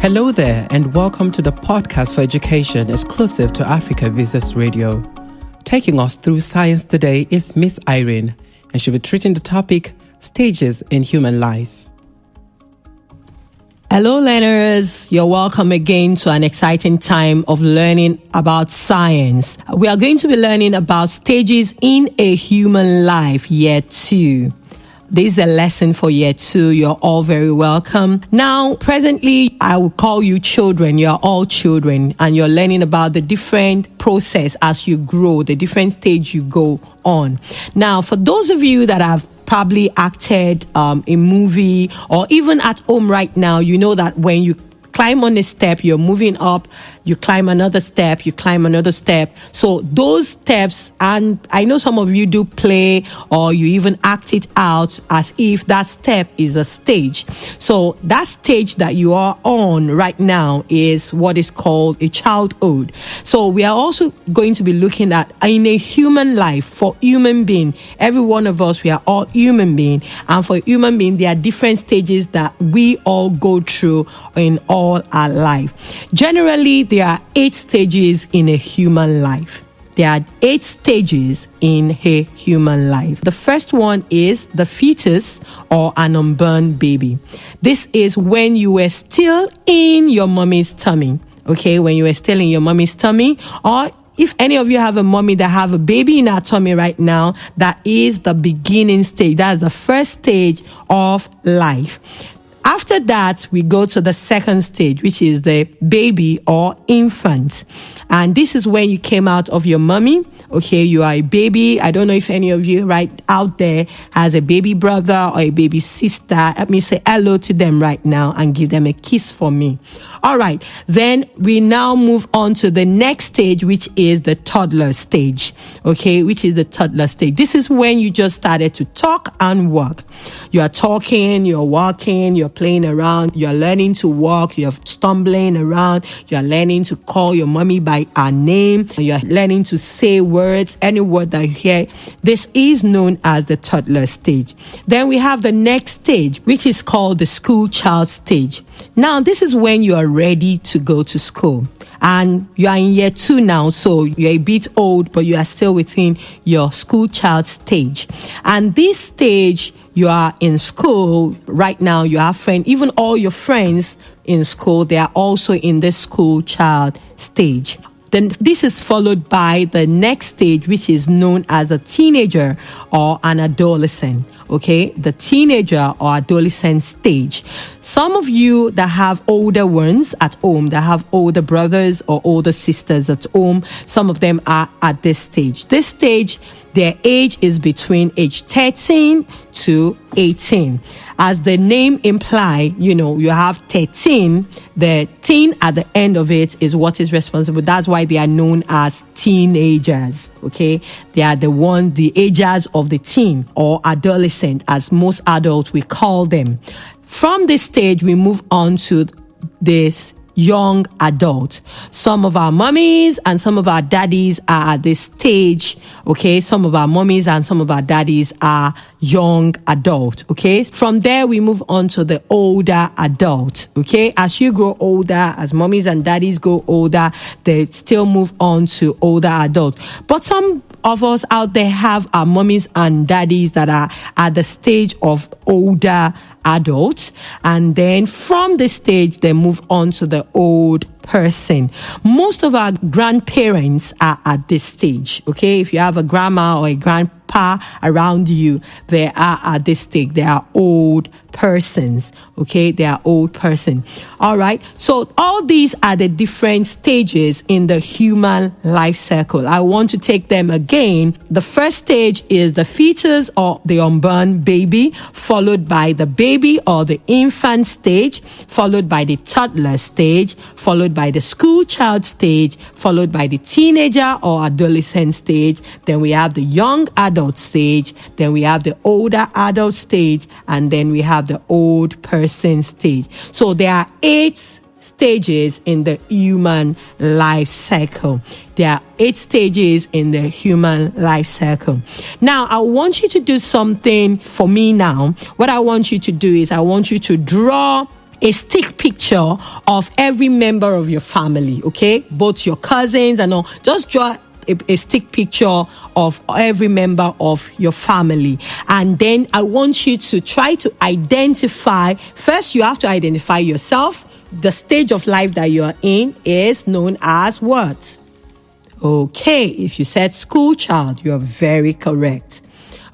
Hello there, and welcome to the podcast for education exclusive to Africa Visas Radio. Taking us through science today is Miss Irene, and she'll be treating the topic stages in human life. Hello learners, you're welcome again to an exciting time of learning about science. We are going to be learning about stages in a human life, year 2. This is a lesson for year 2. You're all very welcome. Now, presently, I will call you children. You're all children, and you're learning about the different process as you grow, the different stage you go on. Now, for those of you that have probably acted a movie or even at home right now, you know that when you climb on a step, you're moving up, you climb another step, you climb another step. So those steps, and I know some of you do play or you even act it out as if that step is a stage. So that stage that you are on right now is what is called a childhood. So we are also going to be looking at in a human life, for human being, every one of us, we are all human being. And for human being, there are different stages that we all go through in all our life. Generally, there are 8 stages in a human life. There are 8 stages in a human life. The first one is the fetus or an unborn baby. This is when you were still in your mommy's tummy. Okay, when you were still in your mommy's tummy, or if any of you have a mommy that have a baby in her tummy right now, that is the beginning stage. That is the first stage of life. After that, we go to the second stage, which is the baby or infant. And this is when you came out of your mommy. Okay, you are a baby. I don't know if any of you right out there has a baby brother or a baby sister. Let me say hello to them right now and give them a kiss for me. All right. Then we now move on to the next stage, which is the toddler stage. Okay, which is the toddler stage. This is when you just started to talk and walk. You are talking, you're walking, you're playing around, you're learning to walk, you're stumbling around, you're learning to call your mommy by her name, you're learning to say words, any word that you hear. This is known as the toddler stage. Then we have the next stage, which is called the school child stage. Now, this is when you are ready to go to school. And you are in year 2 now, so you're a bit old, but you are still within your school child stage. And this stage, you are in school right now, you have friends, even all your friends in school, they are also in the school child stage. Then this is followed by the next stage, which is known as a teenager or an adolescent. Okay, the teenager or adolescent stage. Some of you that have older ones at home, that have older brothers or older sisters at home, some of them are at this stage. This stage, their age is between age 13 to 18. As the name implies, you have 13. The teen at the end of it is what is responsible. That's why they are known as teenagers. Okay, they are the ages of the teen or adolescent, as most adults we call them. From this stage, we move on to this young adult. Some of our mummies and some of our daddies are at this stage. Okay, some of our mummies and some of our daddies are young adult. Okay, from there we move on to the older adult. Okay, as you grow older, as mummies and daddies go older, they still move on to older adult. But some of us out there have our mummies and daddies that are at the stage of older adults, and then from this stage they move on to the old person. Most of our grandparents are at this stage. Okay, if you have a grandma or a grandpa around you, they are at this stage. They are old persons. Okay, they are old person. All right, so all these are the different stages in the human life cycle. I want to take them again. The first stage is the fetus or the unborn baby, followed by the baby or the infant stage, followed by the toddler stage, followed by the school child stage, followed by the teenager or adolescent stage. Then we have the young adult stage. Then we have the older adult stage. And then we have the old person stage. So there are 8 stages in the human life cycle. There are 8 stages in the human life cycle. Now, I want you to do something for me now. What I want you to do is I want you to draw a stick picture of every member of your family, okay? Both your cousins and all. Just draw a stick picture of every member of your family. And then I want you to try to identify. First, you have to identify yourself. The stage of life that you're in is known as what? Okay, if you said school child, you're very correct.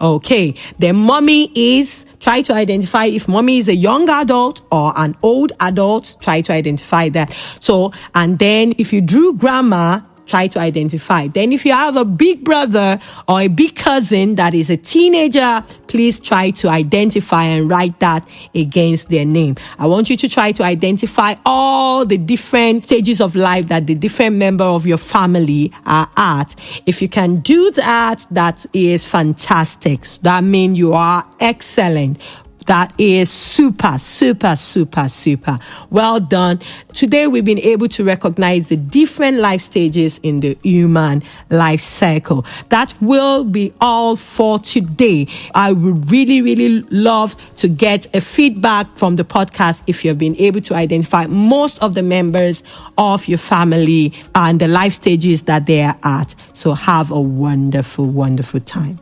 Okay, then mommy is, try to identify if mommy is a young adult or an old adult, try to identify that. So, and then if you drew grandma, try to identify. Then if you have a big brother or a big cousin that is a teenager, please try to identify and write that against their name. I want you to try to identify all the different stages of life that the different member of your family are at. If you can do that, that is fantastic. That means you are excellent. That is super, super, super, super. Well done. Today, we've been able to recognize the different life stages in the human life cycle. That will be all for today. I would really, really love to get a feedback from the podcast if you've been able to identify most of the members of your family and the life stages that they are at. So have a wonderful, wonderful time.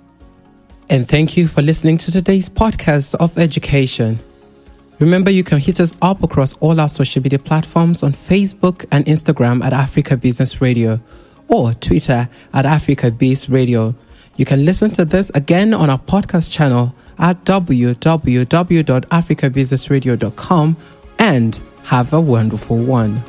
And thank you for listening to today's podcast of education. Remember, you can hit us up across all our social media platforms on Facebook and Instagram at Africa Business Radio or Twitter at Africa Biz Radio. You can listen to this again on our podcast channel at www.africabusinessradio.com and have a wonderful one.